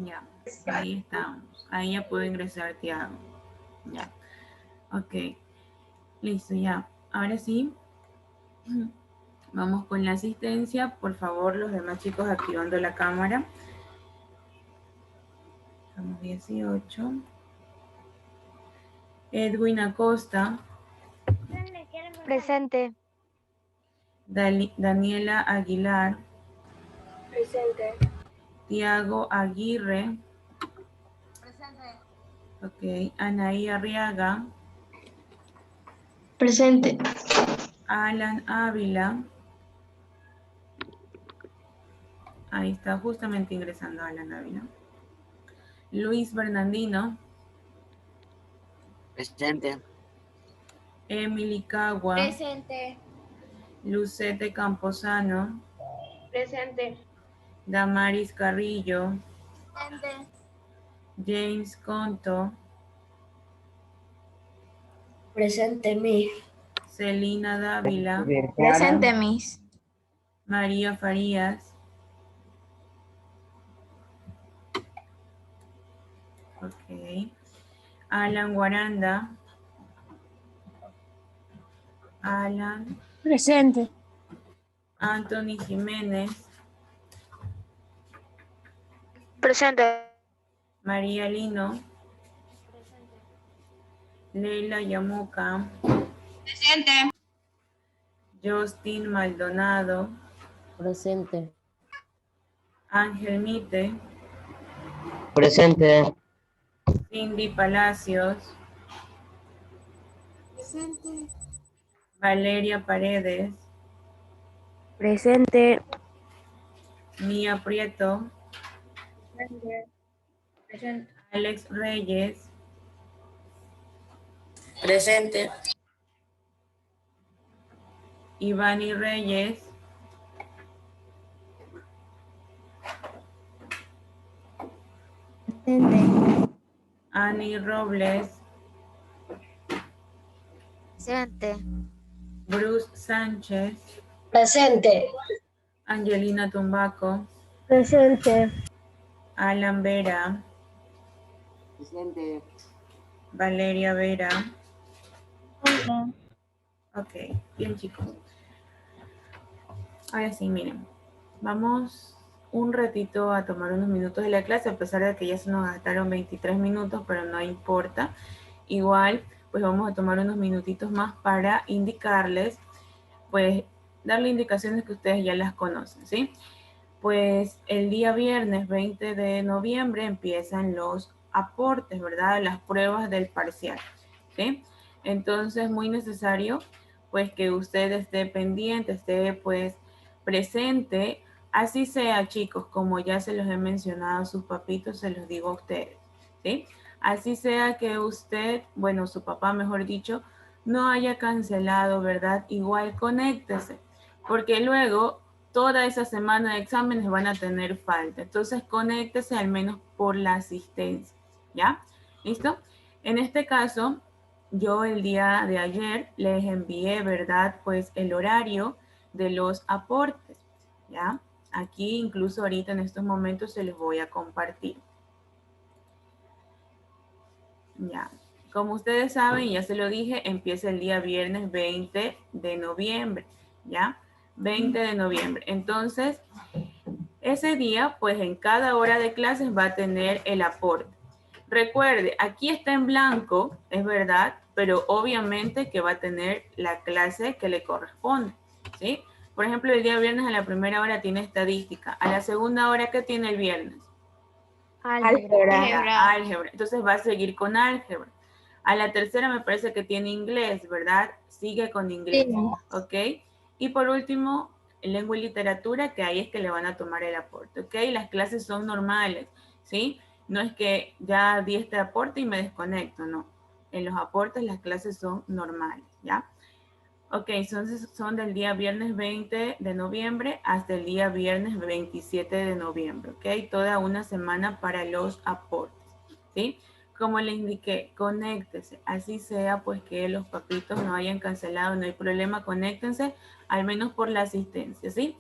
Ya, ahí estamos. Ahí ya puedo ingresar, Tiago. Ya, ok. Listo, ya. Ahora sí, vamos con la asistencia. Por favor, los demás chicos activando la cámara. Estamos 18. Edwin Acosta. Presente. Daniela Aguilar. Presente. Tiago Aguirre. Presente. Ok. Anaí Arriaga. Presente. Alan Ávila. Ahí está justamente ingresando Alan Ávila. Luis Bernardino. Presente. Emily Cagua. Presente. Lucete Camposano. Presente. Damaris Carrillo. Presente. James Conto. Presente, Miss. Celina Dávila. Presente, Miss. María Farías. Ok. Alan Guaranda. Alan. Presente. Anthony Jiménez. Presente. María Lino. Leila Yamuca. Presente. Justin Maldonado. Presente. Ángel Mite. Presente. Cindy Palacios. Presente. Valeria Paredes. Presente. Mía Prieto. Presente. Presente. Alex Reyes. Presente. Ivani Reyes. Presente. Ani Robles. Presente. Bruce Sánchez. Presente. Angelina Tumbaco. Presente. Alan Vera. Presente. Valeria Vera. Presente. Ok, bien chicos. Ahora sí, miren. Vamos un ratito a tomar unos minutos de la clase, a pesar de que ya se nos gastaron 23 minutos, pero no importa. Igual, pues vamos a tomar unos minutitos más para indicarles, pues darle indicaciones que ustedes ya las conocen, ¿sí? Pues el día viernes 20 de noviembre empiezan los aportes, ¿verdad? Las pruebas del parcial, ¿sí? Entonces, muy necesario, pues, que usted esté pendiente, esté, pues, presente, así sea, chicos, como ya se los he mencionado a sus papitos, se los digo a ustedes, ¿sí? Así sea que usted, bueno, su papá, mejor dicho, no haya cancelado, ¿verdad? Igual conéctese, porque luego toda esa semana de exámenes van a tener falta. Entonces, conéctese al menos por la asistencia, ¿ya? ¿Listo? En este caso, yo el día de ayer les envié, ¿verdad? Pues el horario de los aportes, ¿ya? Aquí incluso ahorita en estos momentos se los voy a compartir. Ya. Como ustedes saben, ya se lo dije, empieza el día viernes 20 de noviembre, ¿ya? 20 de noviembre. Entonces, ese día, pues en cada hora de clases va a tener el aporte. Recuerde, aquí está en blanco, es verdad, pero obviamente que va a tener la clase que le corresponde, ¿sí? Por ejemplo, el día viernes a la primera hora tiene estadística. A la segunda hora, ¿qué tiene el viernes? Álgebra. Álgebra. Entonces va a seguir con álgebra. A la tercera me parece que tiene inglés, ¿verdad? Sigue con inglés, Sí. ¿ok? Y por último, lengua y literatura, que ahí es que le van a tomar el aporte, ¿ok? Las clases son normales, ¿sí? No es que ya di este aporte y me desconecto, no. En los aportes las clases son normales, ¿ya? Ok, son del día viernes 20 de noviembre hasta el día viernes 27 de noviembre, ok, toda una semana para los aportes, ¿sí? Como le indiqué, conéctese, así sea pues que los papitos no hayan cancelado, no hay problema, conéctense, al menos por la asistencia, ¿sí?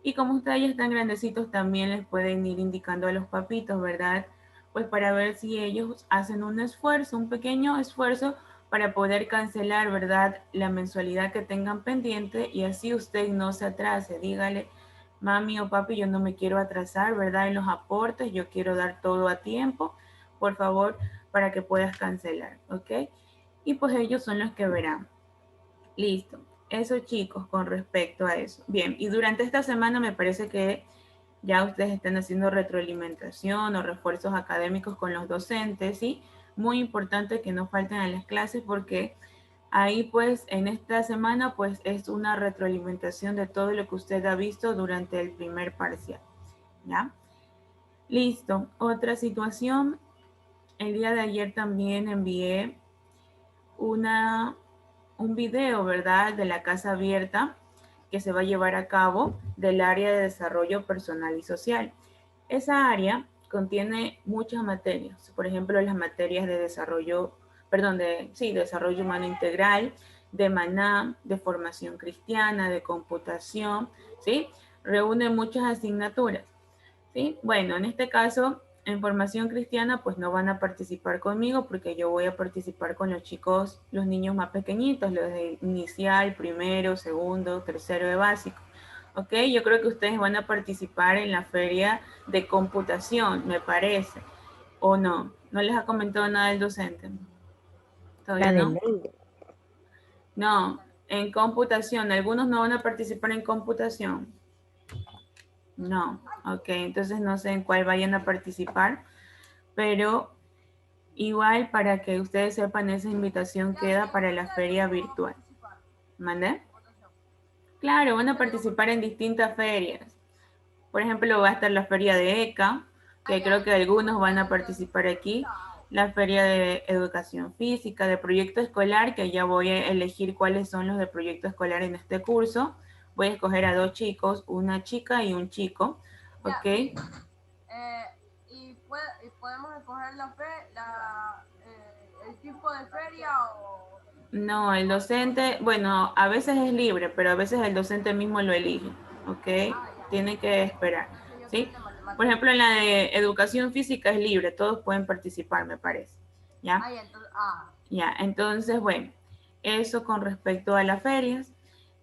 Y como ustedes ya están grandecitos, también les pueden ir indicando a los papitos, ¿verdad? Pues para ver si ellos hacen un esfuerzo, un pequeño esfuerzo para poder cancelar, ¿verdad? La mensualidad que tengan pendiente y así usted no se atrase. Dígale, mami o papi, yo no me quiero atrasar, ¿verdad? En los aportes, yo quiero dar todo a tiempo, por favor, para que puedas cancelar, ¿ok? Y pues ellos son los que verán. Listo. Eso, chicos, con respecto a eso. Bien, y durante esta semana me parece que ya ustedes están haciendo retroalimentación o refuerzos académicos con los docentes, ¿sí? Muy importante que no falten a las clases porque ahí pues en esta semana pues es una retroalimentación de todo lo que usted ha visto durante el primer parcial, ¿ya? Listo. Otra situación, el día de ayer también envié una un video, ¿verdad? De la casa abierta que se va a llevar a cabo del área de desarrollo personal y social. Esa área contiene muchas materias, por ejemplo, las materias de desarrollo, perdón, desarrollo humano integral, de maná, de formación cristiana, de computación, ¿sí? Reúne muchas asignaturas. ¿Sí? Bueno, en este caso, en formación cristiana, pues no van a participar conmigo porque yo voy a participar con los chicos, los niños más pequeñitos, los de inicial, primero, segundo, tercero de básico. ¿Ok? Yo creo que ustedes van a participar en la feria de computación, me parece. ¿O no? ¿No les ha comentado nada el docente? La ¿Todavía de no? ley. No, en computación. Algunos no van a participar en computación. No, ok, entonces no sé en cuál vayan a participar, pero igual para que ustedes sepan, esa invitación queda para la feria virtual. ¿Mande? Claro, van a participar en distintas ferias. Por ejemplo, va a estar la feria de ECA, que creo que algunos van a participar aquí, la feria de educación física, de proyecto escolar, que ya voy a elegir cuáles son los de proyecto escolar en este curso. Voy a escoger a 2 chicos, una chica y un chico, ¿ok? Y podemos escoger el tipo de feria o... No, el docente, bueno, a veces es libre, pero a veces el docente mismo lo elige, ¿ok? Tiene que esperar, ¿sí? Por ejemplo, en la de educación física es libre, todos pueden participar, me parece, ¿ya? Ya, entonces, bueno, eso con respecto a las ferias.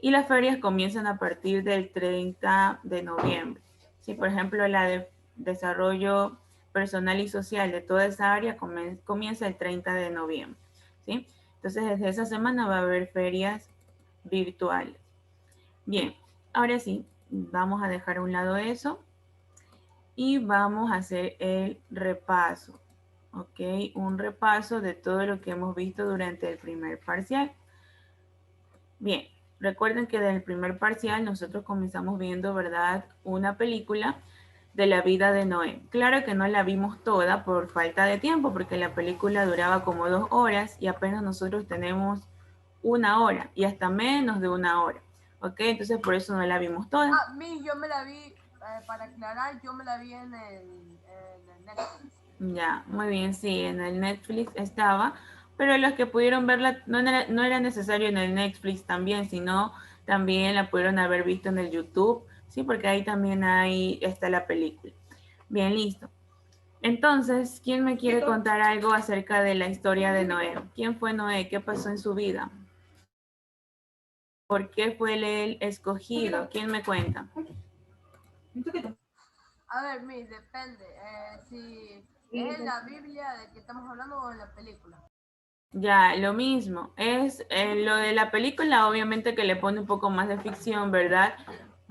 Y las ferias comienzan a partir del 30 de noviembre. Sí, por ejemplo, la de desarrollo personal y social de toda esa área comienza el 30 de noviembre, ¿sí? Entonces, desde esa semana va a haber ferias virtuales. Bien, ahora sí, vamos a dejar a un lado eso y vamos a hacer el repaso, ¿ok? Un repaso de todo lo que hemos visto durante el primer parcial. Bien, recuerden que del primer parcial nosotros comenzamos viendo, ¿verdad? Una película de la vida de Noé. Claro que no la vimos toda por falta de tiempo, porque la película duraba como 2 horas y apenas nosotros tenemos 1 hora y hasta menos de 1 hora. ¿Ok? Entonces por eso no la vimos toda. Yo me la vi, para aclarar, yo me la vi en el Netflix. Ya, muy bien, sí, en el Netflix estaba, pero los que pudieron verla no era necesario en el Netflix también, sino también la pudieron haber visto en el YouTube, sí, porque ahí también está la película. Bien, listo. Entonces, ¿quién me quiere contar algo acerca de la historia de Noé? ¿Quién fue Noé? ¿Qué pasó en su vida? ¿Por qué fue él escogido? ¿Quién me cuenta? A ver, depende. Si es en la Biblia de que estamos hablando o en la película. Ya, lo mismo. Es lo de la película, obviamente que le pone un poco más de ficción, ¿verdad?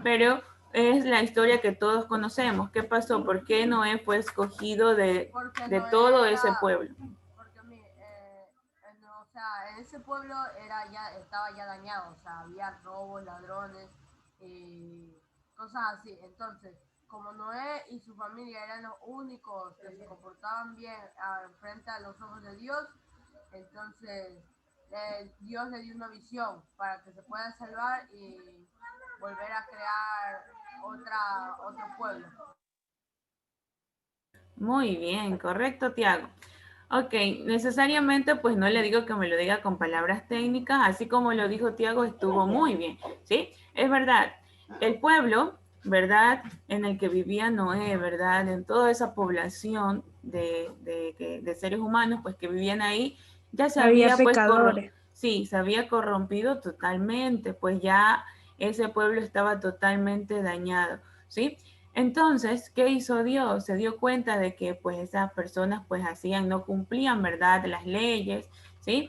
Pero es la historia que todos conocemos. ¿Qué pasó? ¿Por qué Noé fue escogido de Noé todo ese pueblo? Porque, o sea, ese pueblo estaba ya dañado, o sea, había robos, ladrones, cosas así. Entonces, como Noé y su familia eran los únicos que se comportaban bien frente a los ojos de Dios, entonces Dios le dio una visión para que se puedan salvar y volver a crear otro pueblo. Muy bien, correcto, Tiago. Ok, necesariamente pues no le digo que me lo diga con palabras técnicas, así como lo dijo Tiago, estuvo muy bien, ¿sí? Es verdad, el pueblo, ¿verdad? En el que vivía Noé, ¿verdad? En toda esa población de seres humanos pues que vivían ahí, ya se Había había pues pecadores. sí, se había corrompido totalmente, pues ya ese pueblo estaba totalmente dañado, ¿sí? Entonces, ¿qué hizo Dios? Se dio cuenta de que pues esas personas pues hacían, no cumplían, ¿verdad? Las leyes, ¿sí?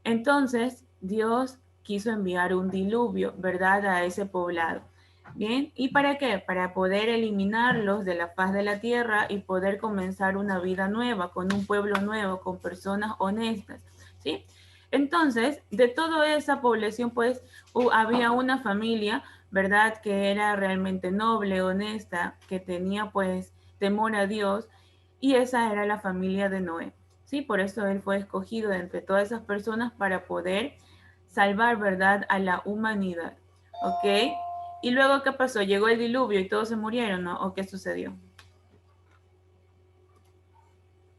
Entonces, Dios quiso enviar un diluvio, ¿verdad? A ese poblado. Bien, ¿y para qué? Para poder eliminarlos de la faz de la tierra y poder comenzar una vida nueva, con un pueblo nuevo, con personas honestas, ¿sí? Entonces, de toda esa población, pues, había una familia, ¿verdad? Que era realmente noble, honesta, que tenía, pues, temor a Dios, y esa era la familia de Noé, ¿sí? Por eso él fue escogido de entre todas esas personas para poder salvar, ¿verdad? A la humanidad, ¿ok? Y luego, ¿qué pasó? Llegó el diluvio y todos se murieron, ¿no? ¿O qué sucedió?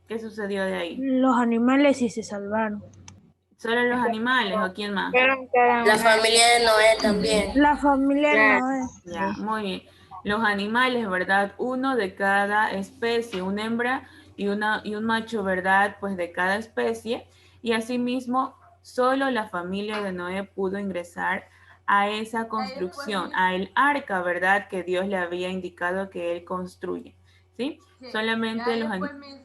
¿Qué sucedió de ahí? Los animales sí se salvaron. ¿Solo los animales o quién más? La familia de Noé también. La familia no es. Ya, muy bien. Los animales, ¿verdad? Uno de cada especie, una hembra y un macho, ¿verdad? Pues de cada especie. Y asimismo, solo la familia de Noé pudo ingresar a esa construcción, a el arca, ¿verdad? Que Dios le había indicado que él construye. ¿Sí? Sí, Solamente ya los después animales.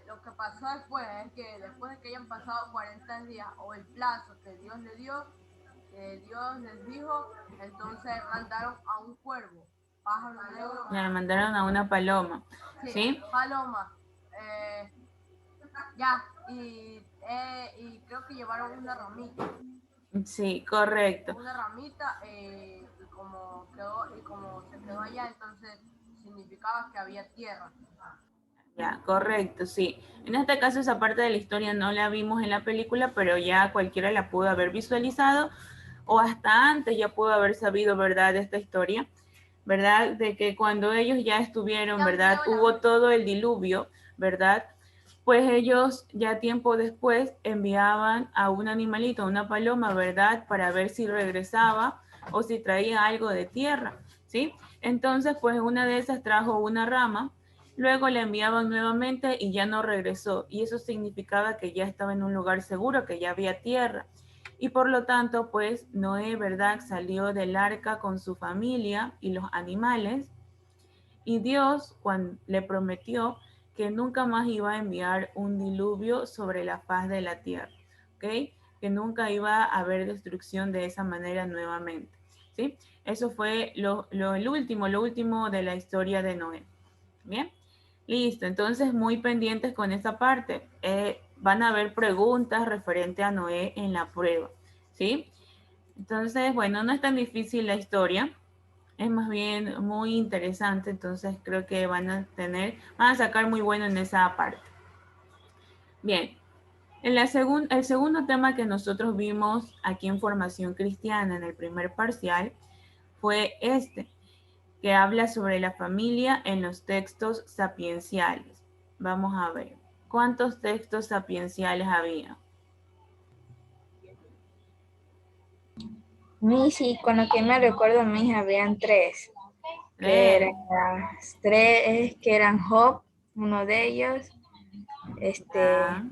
lo que pasó después es que después de que hayan pasado 40 días o el plazo que Dios le dio, que Dios les dijo, entonces mandaron a un cuervo, pájaro negro, Le mandaron a una paloma. ¿Sí? paloma, ya, y creo que llevaron una ramita. Sí, correcto. Una ramita y como se quedó allá, entonces significaba que había tierra. Ya, correcto, sí. En este caso esa parte de la historia no la vimos en la película, pero ya cualquiera la pudo haber visualizado o hasta antes ya pudo haber sabido, ¿verdad?, de esta historia, ¿verdad? De que cuando ellos ya estuvieron, ¿verdad? Hubo todo el diluvio, ¿verdad? Pues ellos ya tiempo después enviaban a un animalito, a una paloma, ¿verdad? Para ver si regresaba o si traía algo de tierra, ¿sí? Entonces, pues una de esas trajo una rama, luego la enviaban nuevamente y ya no regresó. Y eso significaba que ya estaba en un lugar seguro, que ya había tierra. Y por lo tanto, pues Noé, ¿verdad? Salió del arca con su familia y los animales. Y Dios cuando le prometió que nunca más iba a enviar un diluvio sobre la faz de la tierra, ¿ok? Que nunca iba a haber destrucción de esa manera nuevamente, ¿sí? Eso fue lo último de la historia de Noé, ¿bien? Listo, entonces muy pendientes con esa parte. Van a haber preguntas referente a Noé en la prueba, ¿sí? Entonces, bueno, no es tan difícil la historia, es más bien muy interesante, entonces creo que van a sacar muy bueno en esa parte. Bien, el segundo tema que nosotros vimos aquí en Formación Cristiana en el primer parcial fue este, que habla sobre la familia en los textos sapienciales. Vamos a ver, ¿cuántos textos sapienciales había? Sí, con lo que me recuerdo, mis habían tres, Tres. que eran Job, uno de ellos, Ya,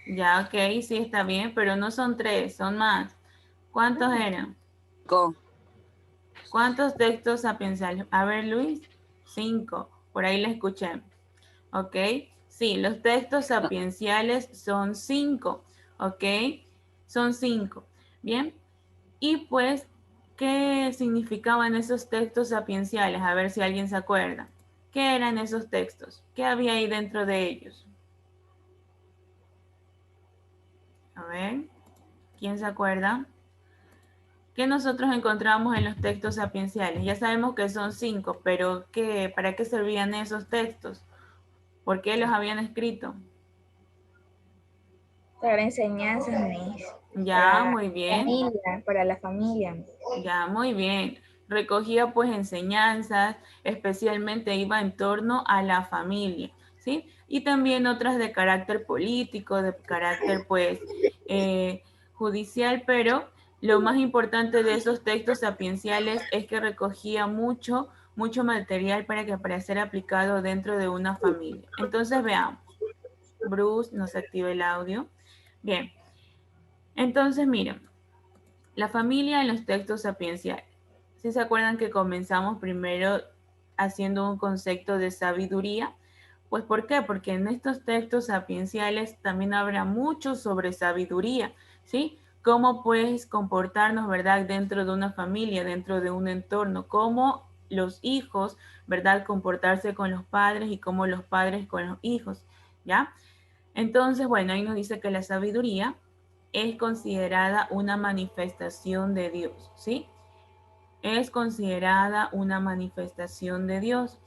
ya, ok, sí está bien, pero no son tres, son más. ¿Cuántos eran? ¿Cuántos textos sapienciales? A ver, Luis, 5. Por ahí le escuché. ¿Ok? Sí, los textos sapienciales son 5. ¿Ok? Son 5. Bien. Y pues, ¿qué significaban esos textos sapienciales? A ver si alguien se acuerda. ¿Qué eran esos textos? ¿Qué había ahí dentro de ellos? A ver, ¿quién se acuerda? ¿Qué nosotros encontramos en los textos sapienciales? Ya sabemos que son 5, pero ¿para qué servían esos textos? ¿Por qué los habían escrito? Para enseñanzas, Miss. Ya, muy bien. Para la familia. Ya, muy bien. Recogía pues enseñanzas, especialmente iba en torno a la familia, ¿sí? Y también otras de carácter político, de carácter pues judicial, pero lo más importante de esos textos sapienciales es que recogía mucho material para ser aplicado dentro de una familia. Entonces veamos. Bruce, nos activa el audio. Bien. Entonces, miren. La familia en los textos sapienciales. ¿Sí se acuerdan que comenzamos primero haciendo un concepto de sabiduría? Pues ¿por qué? Porque en estos textos sapienciales también habrá mucho sobre sabiduría, ¿sí? Cómo puedes comportarnos, ¿verdad? Dentro de una familia, dentro de un entorno, cómo los hijos, ¿verdad? Comportarse con los padres y cómo los padres con los hijos, ¿ya? Entonces, bueno, ahí nos dice que la sabiduría es considerada una manifestación de Dios, ¿sí? Es considerada una manifestación de Dios,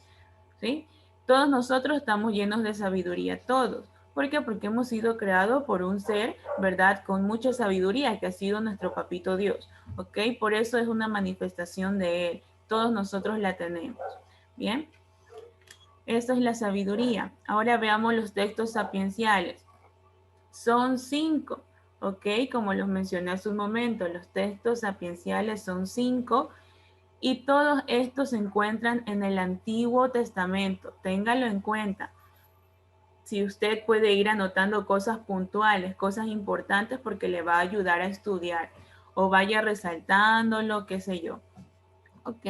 ¿sí? Todos nosotros estamos llenos de sabiduría, todos. ¿Por qué? Porque hemos sido creados por un ser, ¿verdad? Con mucha sabiduría, que ha sido nuestro papito Dios, ¿ok? Por eso es una manifestación de Él. Todos nosotros la tenemos, ¿bien? Esto es la sabiduría. Ahora veamos los textos sapienciales. Son 5, ¿ok? Como los mencioné hace un momento, los textos sapienciales son 5 y todos estos se encuentran en el Antiguo Testamento. Téngalo en cuenta. Si usted puede ir anotando cosas puntuales, cosas importantes, porque le va a ayudar a estudiar o vaya resaltándolo, qué sé yo. ¿Ok?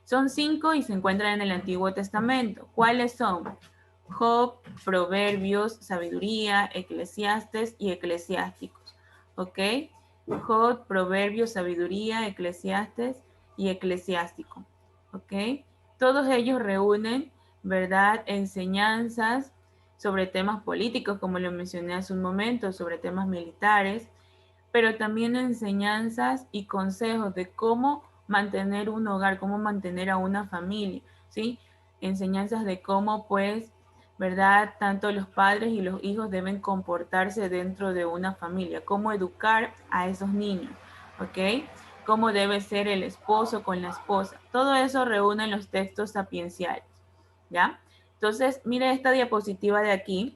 Son 5 y se encuentran en el Antiguo Testamento. ¿Cuáles son? Job, Proverbios, Sabiduría, Eclesiastes y Eclesiásticos. ¿Ok? Job, Proverbios, Sabiduría, Eclesiastes y Eclesiástico. ¿Ok? Todos ellos reúnen, ¿verdad? Enseñanzas sobre temas políticos, como lo mencioné hace un momento, sobre temas militares, pero también enseñanzas y consejos de cómo mantener un hogar, cómo mantener a una familia, ¿sí? Enseñanzas de cómo, pues, ¿verdad? Tanto los padres y los hijos deben comportarse dentro de una familia, cómo educar a esos niños, ¿ok? Cómo debe ser el esposo con la esposa. Todo eso reúne en los textos sapienciales, ¿ya? Entonces, mire esta diapositiva de aquí.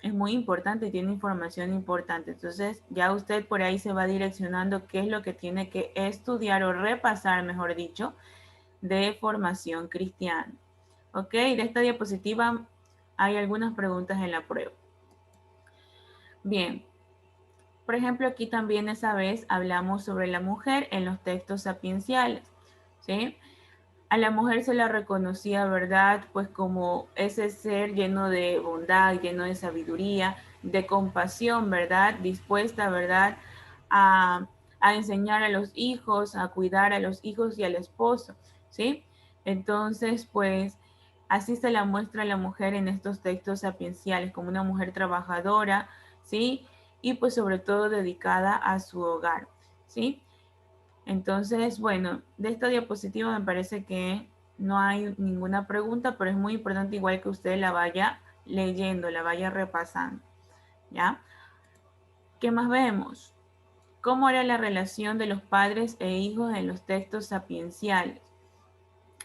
Es muy importante y tiene información importante. Entonces, ya usted por ahí se va direccionando qué es lo que tiene que estudiar o repasar, mejor dicho, de formación cristiana. ¿Ok? De esta diapositiva hay algunas preguntas en la prueba. Bien. Por ejemplo, aquí también esa vez hablamos sobre la mujer en los textos sapienciales. ¿Sí? A la mujer se la reconocía, ¿verdad? Pues como ese ser lleno de bondad, lleno de sabiduría, de compasión, ¿verdad? Dispuesta, ¿verdad? A, a enseñar a los hijos, a cuidar a los hijos y al esposo, ¿sí? Entonces, pues así se la muestra a la mujer en estos textos sapienciales, como una mujer trabajadora, ¿sí? Y pues sobre todo dedicada a su hogar, ¿sí? Entonces, bueno, de esta diapositiva me parece que no hay ninguna pregunta, pero es muy importante igual que usted la vaya leyendo, la vaya repasando, ¿ya? ¿Qué más vemos? ¿Cómo era la relación de los padres e hijos en los textos sapienciales?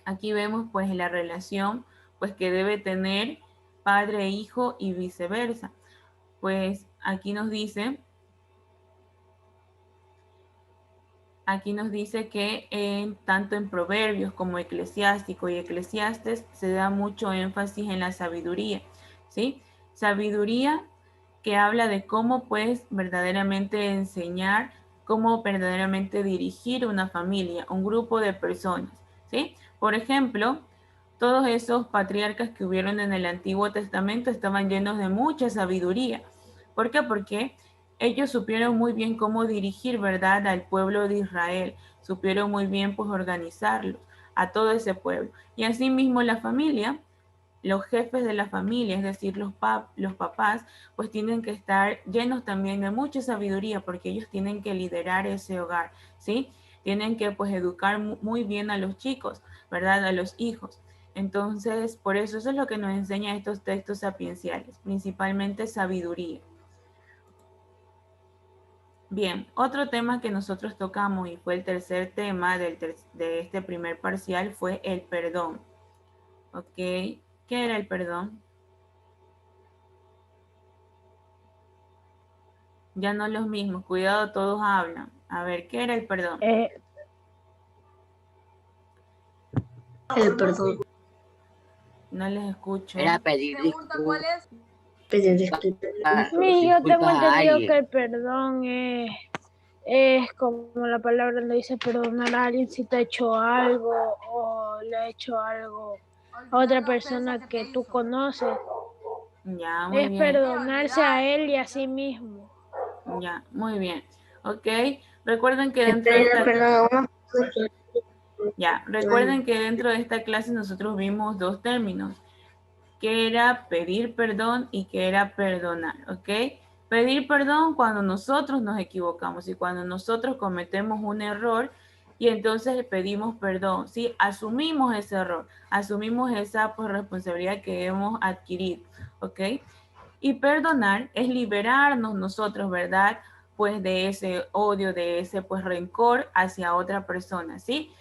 Aquí vemos pues la relación pues que debe tener padre e hijo y viceversa. Pues aquí nos dice que tanto en Proverbios como Eclesiástico y Eclesiastes se da mucho énfasis en la sabiduría, ¿sí? Sabiduría que habla de cómo pues verdaderamente enseñar, cómo verdaderamente dirigir una familia, un grupo de personas, ¿sí? Por ejemplo, todos esos patriarcas que hubieron en el Antiguo Testamento estaban llenos de mucha sabiduría. ¿Por qué? Porque ellos supieron muy bien cómo dirigir, ¿verdad?, al pueblo de Israel. Supieron muy bien, pues, organizarlos, a todo ese pueblo. Y asimismo la familia, los jefes de la familia, es decir, los papás, pues tienen que estar llenos también de mucha sabiduría porque ellos tienen que liderar ese hogar, ¿sí? Tienen que, pues, educar muy bien a los chicos, ¿verdad?, a los hijos. Entonces, por eso es lo que nos enseña estos textos sapienciales, principalmente sabiduría. Bien, otro tema que nosotros tocamos y fue el tercer tema de este primer parcial fue el perdón. ¿Ok? ¿Qué era el perdón? Ya no los mismos, cuidado, todos hablan. A ver, ¿qué era el perdón? El perdón No les escucho. Era pedir Pregunta, ¿cuál es? disculpas, Sí, yo tengo disculpas a entendido que alguien. el perdón es como la palabra lo dice, perdonar a alguien si te ha hecho algo o le ha hecho algo a Olvidar otra la ofensa persona que que te tú hizo. conoces. Ya, muy Es bien. perdonarse a él y a sí mismo. Ya, muy bien. ¿Ok? Recuerden que Es dentro de pedirle esta... perdón a una persona. Ya, recuerden que dentro de esta clase nosotros vimos dos términos, que era pedir perdón y que era perdonar, ¿ok? Pedir perdón cuando nosotros nos equivocamos y cuando nosotros cometemos un error y entonces pedimos perdón, ¿sí? Asumimos ese error, asumimos esa pues, responsabilidad que hemos adquirido, ¿ok? Y perdonar es liberarnos nosotros, ¿verdad? Pues de ese odio, de ese pues rencor hacia otra persona, ¿sí?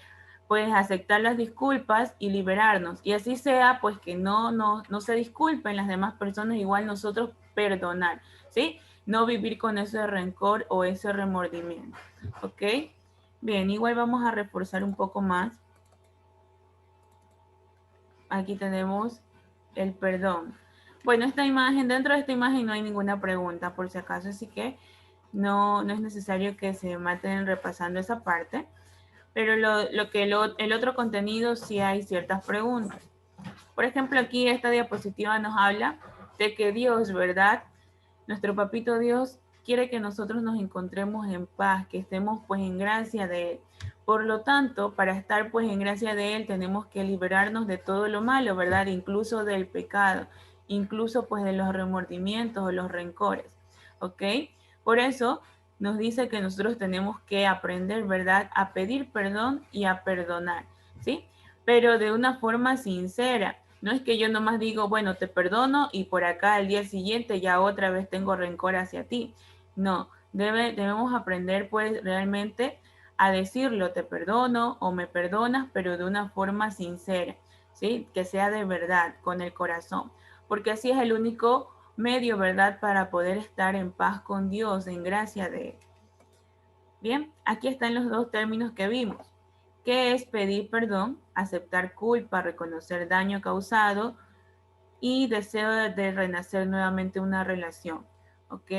Pues aceptar las disculpas y liberarnos. Y así sea, pues que no se disculpen las demás personas, igual nosotros perdonar, ¿sí? No vivir con ese rencor o ese remordimiento, ¿ok? Bien, igual vamos a reforzar un poco más. Aquí tenemos el perdón. Bueno, esta imagen, dentro de esta imagen no hay ninguna pregunta, por si acaso, así que no es necesario que se maten repasando esa parte. Pero el otro contenido sí hay ciertas preguntas. Por ejemplo, aquí esta diapositiva nos habla de que Dios, ¿verdad? Nuestro papito Dios quiere que nosotros nos encontremos en paz, que estemos pues en gracia de Él. Por lo tanto, para estar pues en gracia de Él tenemos que liberarnos de todo lo malo, ¿verdad? Incluso del pecado, incluso pues de los remordimientos o los rencores, ¿ok? Por eso nos dice que nosotros tenemos que aprender, ¿verdad? A pedir perdón y a perdonar, ¿sí? Pero de una forma sincera. No es que yo nomás digo, bueno, te perdono y por acá al día siguiente ya otra vez tengo rencor hacia ti. No, debemos aprender pues realmente a decirlo, te perdono o me perdonas, pero de una forma sincera, ¿sí? Que sea de verdad, con el corazón. Porque así es el único medio, ¿verdad? Para poder estar en paz con Dios, en gracia de Él. Bien, aquí están los dos términos que vimos. ¿Qué es pedir perdón? Aceptar culpa, reconocer daño causado y deseo de renacer nuevamente una relación. ¿Ok?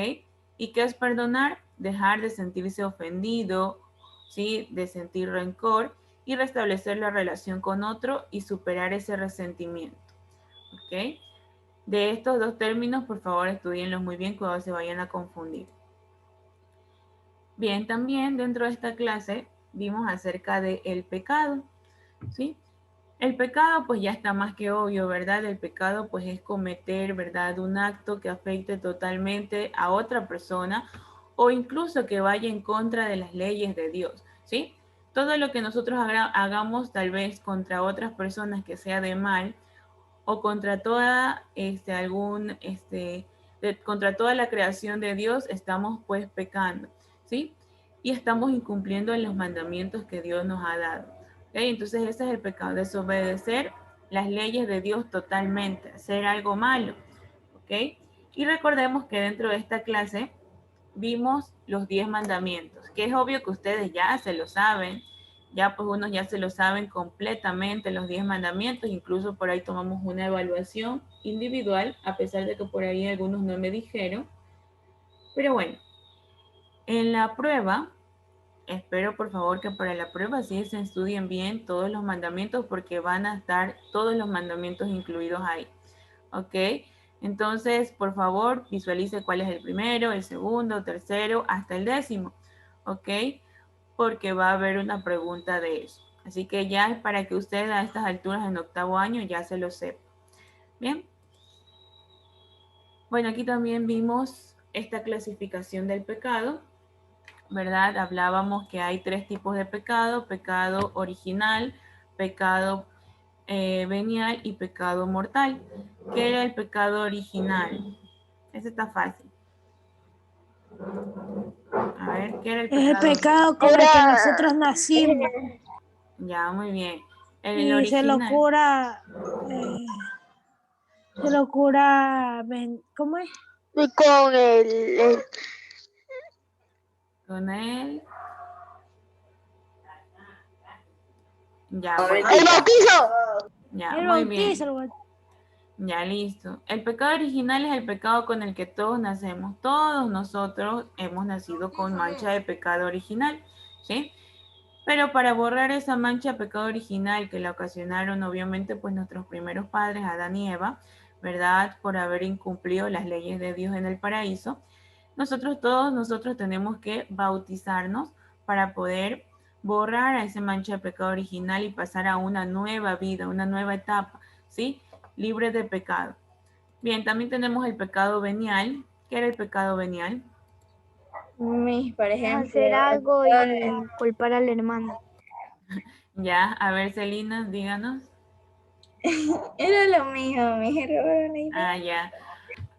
¿Y qué es perdonar? Dejar de sentirse ofendido, ¿sí? De sentir rencor y restablecer la relación con otro y superar ese resentimiento. ¿Ok? De estos dos términos, por favor, estudienlos muy bien cuando se vayan a confundir. Bien, también dentro de esta clase vimos acerca del pecado, ¿sí? El pecado pues ya está más que obvio, ¿verdad? El pecado pues es cometer, ¿verdad? Un acto que afecte totalmente a otra persona o incluso que vaya en contra de las leyes de Dios, ¿sí? Todo lo que nosotros hagamos tal vez contra otras personas que sea de mal o contra toda, contra toda la creación de Dios estamos pues pecando, ¿sí? Y estamos incumpliendo en los mandamientos que Dios nos ha dado. ¿Okay? Entonces ese es el pecado, desobedecer las leyes de Dios totalmente, hacer algo malo, ¿ok? Y recordemos que dentro de esta clase vimos los 10 mandamientos, que es obvio que ustedes ya se lo saben, ya pues unos ya se lo saben completamente los 10 mandamientos, incluso por ahí tomamos una evaluación individual, a pesar de que por ahí algunos no me dijeron. Pero bueno, en la prueba, espero por favor que para la prueba sí se estudien bien todos los mandamientos porque van a estar todos los mandamientos incluidos ahí. ¿Ok? Entonces, por favor, visualice cuál es el primero, el segundo, tercero, hasta el 10º. ¿Ok? Porque va a haber una pregunta de eso. Así que ya es para que usted a estas alturas en 8º año ya se lo sepa. Bien. Bueno, aquí también vimos esta clasificación del pecado, ¿verdad? Hablábamos que hay 3 tipos de pecado: pecado original, pecado venial y pecado mortal. ¿Qué era el pecado original? Ese está fácil. A ver, ¿qué era el Es el pecado? pecado con el que nosotros nacimos. Ya, muy bien. El Y original. se lo cura, ¿cómo es? Y con Con él. Ya, A ver, bueno. el bautizo. Ya, El muy bien. bautizo, el bautizo. Ya, listo. El pecado original es el pecado con el que todos nacemos. Todos nosotros hemos nacido con mancha de pecado original, ¿sí? Pero para borrar esa mancha de pecado original que la ocasionaron obviamente pues nuestros primeros padres, Adán y Eva, ¿verdad? Por haber incumplido las leyes de Dios en el paraíso, todos nosotros tenemos que bautizarnos para poder borrar a esa mancha de pecado original y pasar a una nueva vida, una nueva etapa, ¿sí? Libre de pecado. Bien, también tenemos el pecado venial. ¿Qué era el pecado venial? Por ejemplo, Hacer algo y culpar al hermano. Ya, a ver, Celina, díganos. era lo mismo, mis errores. Ah, ya.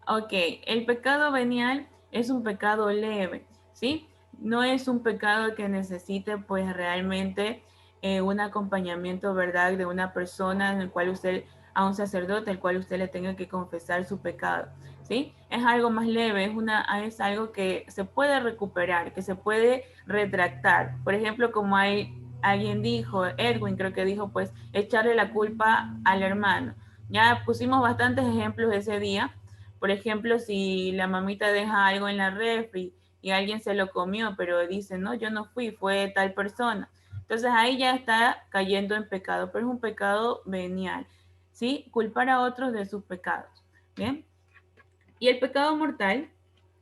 Ok, el pecado venial es un pecado leve, ¿sí? No es un pecado que necesite pues realmente un acompañamiento, ¿verdad? De una persona en el cual usted, a un sacerdote, el cual usted le tenga que confesar su pecado, ¿sí? Es algo más leve, es algo que se puede recuperar, que se puede retractar. Por ejemplo, como alguien dijo, Edwin creo que dijo, pues echarle la culpa al hermano. Ya pusimos bastantes ejemplos ese día. Por ejemplo, si la mamita deja algo en la refri y alguien se lo comió, pero dice, no, yo no fui, fue tal persona. Entonces ahí ya está cayendo en pecado, pero es un pecado venial, ¿sí? Culpar a otros de sus pecados, ¿bien? Y el pecado mortal,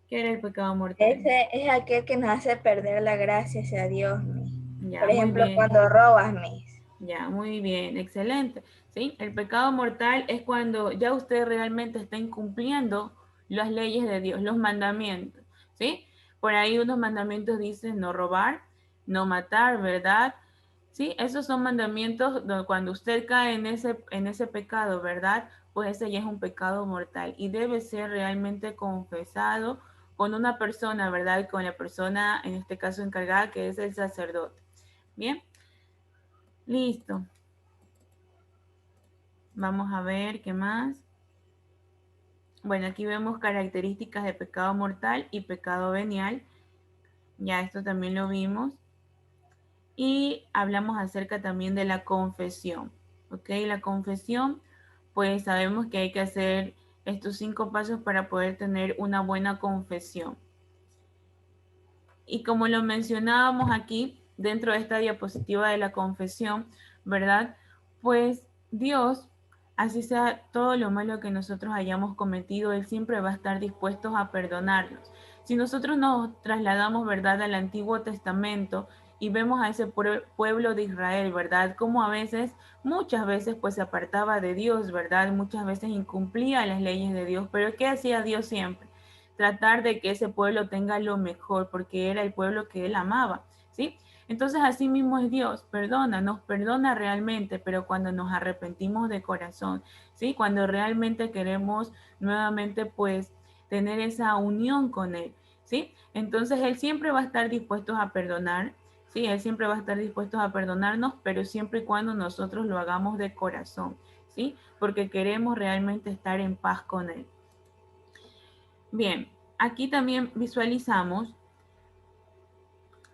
¿qué era el pecado mortal? Ese es aquel que nos hace perder la gracia hacia Dios, mis. Ya, Por muy ejemplo, bien. cuando robas, mis. Ya, muy bien, excelente. ¿Sí? El pecado mortal es cuando ya usted realmente está incumpliendo las leyes de Dios, los mandamientos, ¿sí? Por ahí unos mandamientos dicen no robar, no matar, ¿verdad? ¿Sí? Esos son mandamientos cuando usted cae en ese pecado, ¿verdad? Pues ese ya es un pecado mortal y debe ser realmente confesado con una persona, ¿verdad? Con la persona, en este caso encargada, que es el sacerdote. ¿Bien? Listo. Vamos a ver qué más. Bueno, aquí vemos características de pecado mortal y pecado venial. Ya esto también lo vimos. Y hablamos acerca también de la confesión. ¿Ok? La confesión, pues sabemos que hay que hacer estos 5 pasos para poder tener una buena confesión. Y como lo mencionábamos aquí, dentro de esta diapositiva de la confesión, ¿verdad? Pues Dios, así sea todo lo malo que nosotros hayamos cometido, Él siempre va a estar dispuesto a perdonarnos. Si nosotros nos trasladamos, ¿verdad?, al Antiguo Testamento y vemos a ese pueblo de Israel, ¿verdad? Como a veces, muchas veces, pues se apartaba de Dios, ¿verdad? Muchas veces incumplía las leyes de Dios, pero ¿qué hacía Dios siempre? Tratar de que ese pueblo tenga lo mejor, porque era el pueblo que él amaba, ¿sí? Entonces así mismo es Dios, nos perdona realmente, pero cuando nos arrepentimos de corazón, ¿sí? Cuando realmente queremos nuevamente pues tener esa unión con Él, ¿sí? Entonces Él siempre va a estar dispuesto a perdonar, ¿sí? Él siempre va a estar dispuesto a perdonarnos, pero siempre y cuando nosotros lo hagamos de corazón, ¿sí? Porque queremos realmente estar en paz con Él. Bien, aquí también visualizamos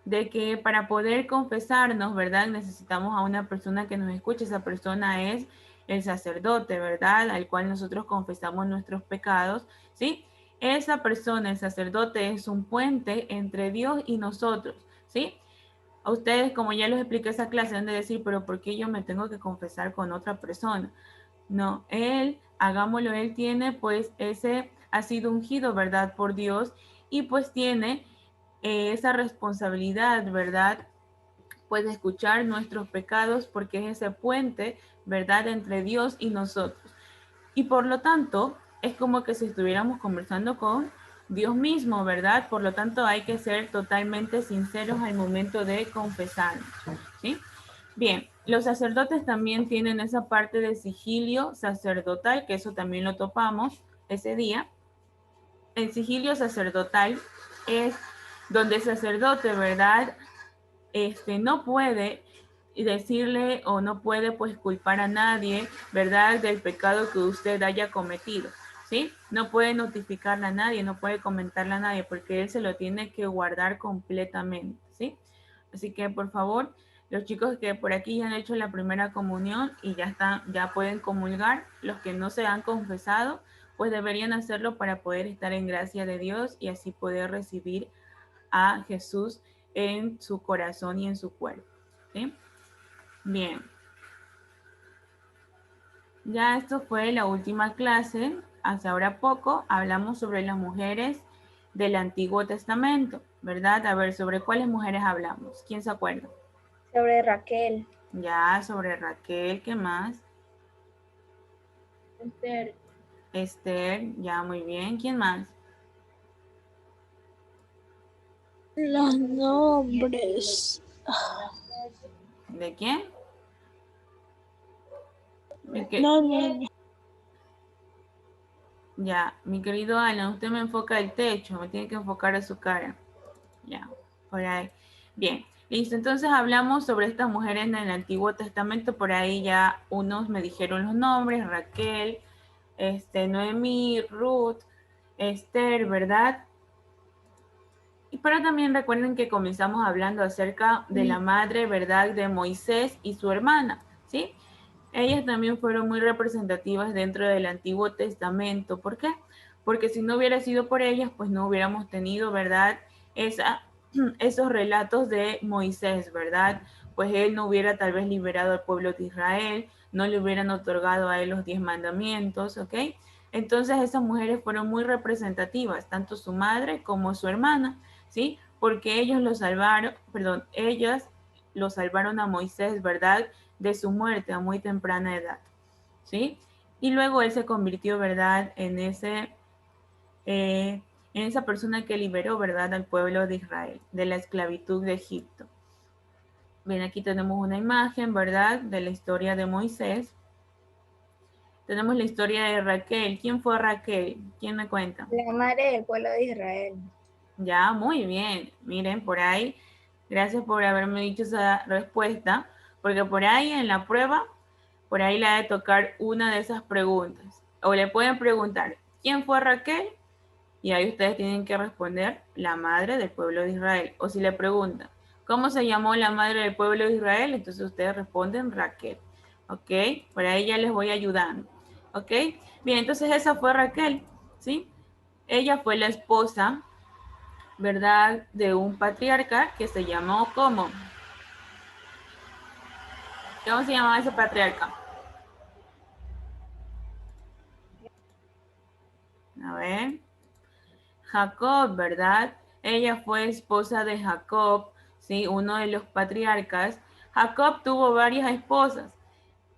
de que para poder confesarnos, ¿verdad? Necesitamos a una persona que nos escuche. Esa persona es el sacerdote, ¿verdad? Al cual nosotros confesamos nuestros pecados, ¿sí? Esa persona, el sacerdote, es un puente entre Dios y nosotros, ¿sí? A ustedes, como ya les expliqué esa clase, han de decir, pero ¿por qué yo me tengo que confesar con otra persona? No, él, hagámoslo, él tiene pues ese, ha sido ungido, ¿verdad? Por Dios y pues tiene esa responsabilidad, ¿verdad? Pues de escuchar nuestros pecados porque es ese puente, ¿verdad? Entre Dios y nosotros. Y por lo tanto, es como que si estuviéramos conversando con Dios mismo, ¿verdad? Por lo tanto, hay que ser totalmente sinceros al momento de confesarnos, ¿sí? Bien, los sacerdotes también tienen esa parte de sigilio sacerdotal, que eso también lo topamos ese día. El sigilio sacerdotal es donde el sacerdote, ¿verdad? No puede decirle o no puede pues culpar a nadie, ¿verdad? Del pecado que usted haya cometido, ¿sí? No puede notificarle a nadie, no puede comentarle a nadie porque él se lo tiene que guardar completamente, ¿sí? Así que por favor, los chicos que por aquí ya han hecho la primera comunión y ya pueden comulgar, los que no se han confesado, pues deberían hacerlo para poder estar en gracia de Dios y así poder recibir a Jesús en su corazón y en su cuerpo, ¿sí? Bien. Ya esto fue la última clase. Hasta ahora poco hablamos sobre las mujeres del Antiguo Testamento, ¿verdad? A ver, ¿sobre cuáles mujeres hablamos? ¿Quién se acuerda? Sobre Raquel. Ya, sobre Raquel, ¿qué más? Esther. Esther, ya, muy bien. ¿Quién más? Los nombres. ¿De quién? No. Ya, mi querido Alan, usted me enfoca el techo, me tiene que enfocar a su cara. Ya, por ahí. Bien, listo. Entonces hablamos sobre estas mujeres en el Antiguo Testamento. Por ahí ya unos me dijeron los nombres, Raquel, Noemí, Ruth, Esther, ¿verdad? Pero también recuerden que comenzamos hablando acerca de la madre, ¿verdad? De Moisés y su hermana, ¿sí? Ellas también fueron muy representativas dentro del Antiguo Testamento. ¿Por qué? Porque si no hubiera sido por ellas, pues no hubiéramos tenido, ¿verdad? Esos relatos de Moisés, ¿verdad? Pues él no hubiera tal vez liberado al pueblo de Israel, no le hubieran otorgado a él los 10 mandamientos, ¿ok? Entonces esas mujeres fueron muy representativas, tanto su madre como su hermana, ¿sí? Porque ellas lo salvaron a Moisés, ¿verdad? De su muerte a muy temprana edad, ¿sí? Y luego él se convirtió, ¿verdad? En esa persona que liberó, ¿verdad? Al pueblo de Israel, de la esclavitud de Egipto. Bien, aquí tenemos una imagen, ¿verdad? De la historia de Moisés. Tenemos la historia de Raquel. ¿Quién fue Raquel? ¿Quién me cuenta? La madre del pueblo de Israel. Ya, muy bien. Miren, por ahí, gracias por haberme dicho esa respuesta, porque por ahí en la prueba, por ahí le ha de tocar una de esas preguntas. O le pueden preguntar, ¿quién fue Raquel? Y ahí ustedes tienen que responder, la madre del pueblo de Israel. O si le preguntan, ¿cómo se llamó la madre del pueblo de Israel? Entonces ustedes responden Raquel. ¿Ok? Por ahí ya les voy ayudando. ¿Ok? Bien, entonces esa fue Raquel, ¿sí? Ella fue la esposa, ¿verdad? De un patriarca que se llamó ¿cómo? ¿Cómo se llamaba ese patriarca? A ver. Jacob, ¿verdad? Ella fue esposa de Jacob, ¿sí? Uno de los patriarcas. Jacob tuvo varias esposas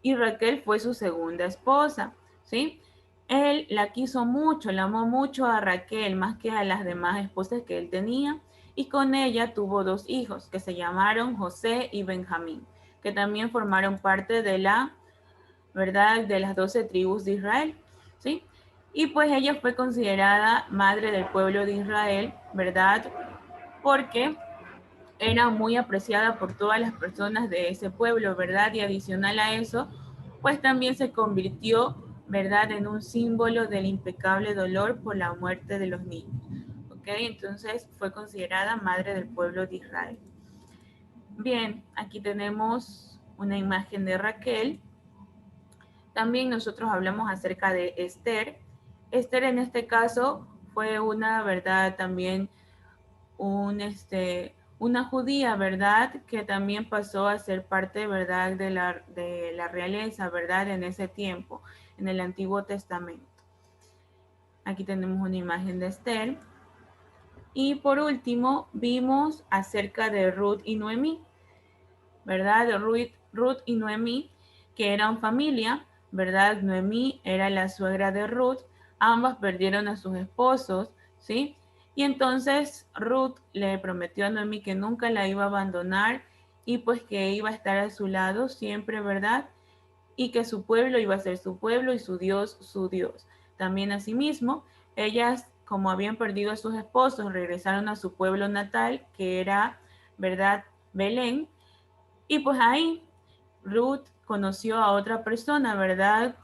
y Raquel fue su segunda esposa, ¿sí? Él la quiso mucho, la amó mucho a Raquel, más que a las demás esposas que él tenía, y con ella tuvo 2 hijos que se llamaron José y Benjamín, que también formaron parte de la, ¿verdad?, de las 12 tribus de Israel, ¿sí? Y pues ella fue considerada madre del pueblo de Israel, ¿verdad? Porque era muy apreciada por todas las personas de ese pueblo, ¿verdad? Y adicional a eso, pues también se convirtió, ¿verdad?, en un símbolo del impecable dolor por la muerte de los niños, ¿ok? Entonces fue considerada madre del pueblo de Israel. Bien, aquí tenemos una imagen de Raquel. También nosotros hablamos acerca de Esther. Esther en este caso fue una, ¿verdad? También una judía, ¿verdad? Que también pasó a ser parte, ¿verdad? De la realeza, ¿verdad? En ese tiempo, en el Antiguo Testamento. Aquí tenemos una imagen de Esther. Y por último, vimos acerca de Ruth y Noemí, ¿verdad? Ruth y Noemí, que eran familia, ¿verdad? Noemí era la suegra de Ruth, ambas perdieron a sus esposos, ¿sí? Y entonces Ruth le prometió a Noemí que nunca la iba a abandonar y pues que iba a estar a su lado siempre, ¿verdad? Y que su pueblo iba a ser su pueblo y su Dios su Dios. También asimismo, ellas como habían perdido a sus esposos, regresaron a su pueblo natal, que era, ¿verdad?, Belén. Y pues ahí Ruth conoció a otra persona, ¿verdad?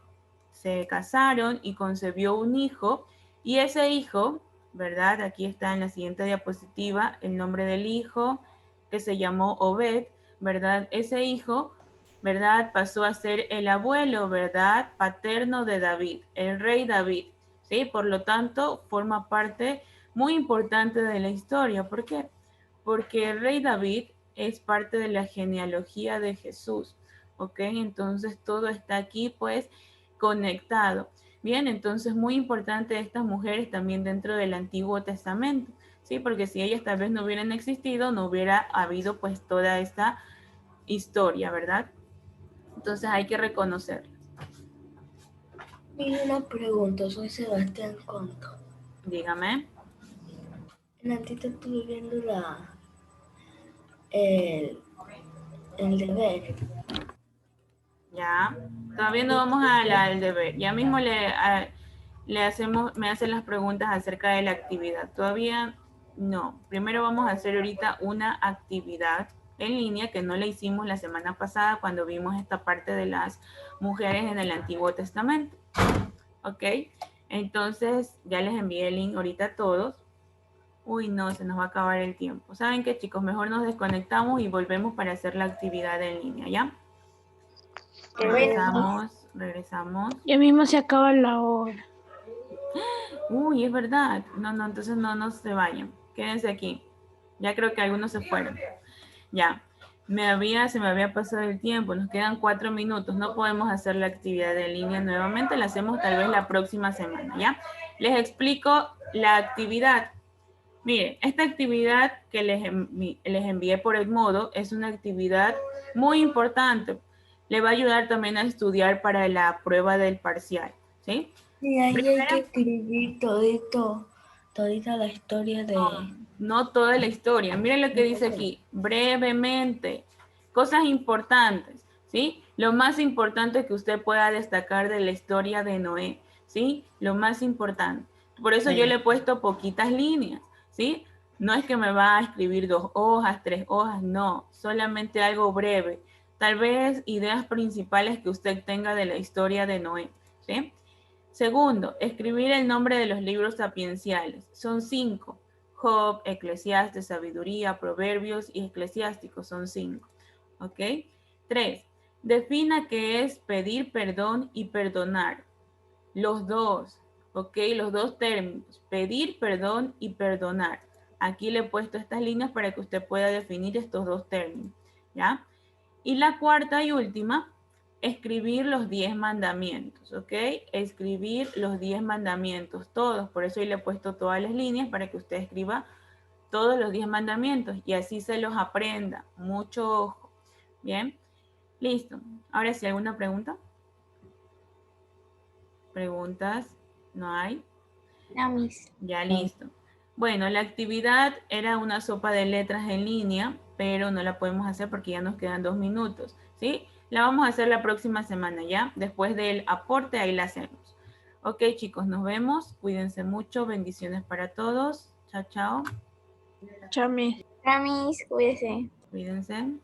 Se casaron y concebió un hijo. Y ese hijo, ¿verdad? Aquí está en la siguiente diapositiva el nombre del hijo, que se llamó Obed, ¿verdad? Ese hijo, ¿verdad? Pasó a ser el abuelo, ¿verdad? Paterno de David, el rey David, ¿sí? Por lo tanto, forma parte muy importante de la historia. ¿Por qué? Porque el rey David es parte de la genealogía de Jesús, ¿ok? Entonces todo está aquí, pues, conectado. Bien, entonces muy importante estas mujeres también dentro del Antiguo Testamento, ¿sí? Porque si ellas tal vez no hubieran existido, no hubiera habido pues toda esta historia, ¿verdad? Entonces hay que reconocerlas. Y una pregunta, soy Sebastián Conto. Dígame. En Antito estuve viendo el deber. Ya. Todavía no vamos al deber. Ya mismo me hacen las preguntas acerca de la actividad. Todavía no. Primero vamos a hacer ahorita una actividad en línea que no la hicimos la semana pasada cuando vimos esta parte de las mujeres en el Antiguo Testamento. ¿Ok? Entonces ya les envié el link ahorita a todos. Uy, no, se nos va a acabar el tiempo. ¿Saben qué, chicos? Mejor nos desconectamos y volvemos para hacer la actividad en línea, ¿ya? Regresamos. Ya mismo se acaba la hora. Uy, es verdad. No, entonces no se vayan. Quédense aquí. Ya creo que algunos se fueron. Ya. Se me había pasado el tiempo. Nos quedan 4 minutos. No podemos hacer la actividad en línea nuevamente. La hacemos tal vez la próxima semana, ¿ya? Les explico la actividad. Miren, esta actividad que les envié por el modo es una actividad muy importante. Le va a ayudar también a estudiar para la prueba del parcial, ¿sí? Y ahí hay que escribir todita la historia de... No toda la historia. Miren lo que dice aquí, brevemente, cosas importantes, ¿sí? Lo más importante que usted pueda destacar de la historia de Noé, ¿sí? Lo más importante. Por eso yo le he puesto poquitas líneas, ¿sí? No es que me va a escribir 2 hojas, 3 hojas, no, solamente algo breve. Tal vez ideas principales que usted tenga de la historia de Noé, ¿sí? Segundo, escribir el nombre de los libros sapienciales. Son 5. Job, Eclesiastes, Sabiduría, Proverbios y Eclesiásticos son 5. ¿Ok? 3. Defina qué es pedir perdón y perdonar. Los dos, ¿ok? Los dos términos, pedir perdón y perdonar. Aquí le he puesto estas líneas para que usted pueda definir estos dos términos, ¿ya? Y la cuarta y última, escribir los 10 mandamientos, ¿ok? Escribir los 10 mandamientos, todos. Por eso hoy le he puesto todas las líneas para que usted escriba todos los 10 mandamientos y así se los aprenda. Mucho ojo. Bien, listo. Ahora sí, ¿alguna pregunta? ¿Preguntas? ¿No hay? No, Miss. Ya listo. Bueno, la actividad era una sopa de letras en línea, pero no la podemos hacer porque ya nos quedan 2 minutos, ¿sí? La vamos a hacer la próxima semana, ¿ya? Después del aporte, ahí la hacemos. Ok, chicos, nos vemos. Cuídense mucho. Bendiciones para todos. Chao, chao. Chao, Miss. Hola, Miss, cuídese. Cuídense.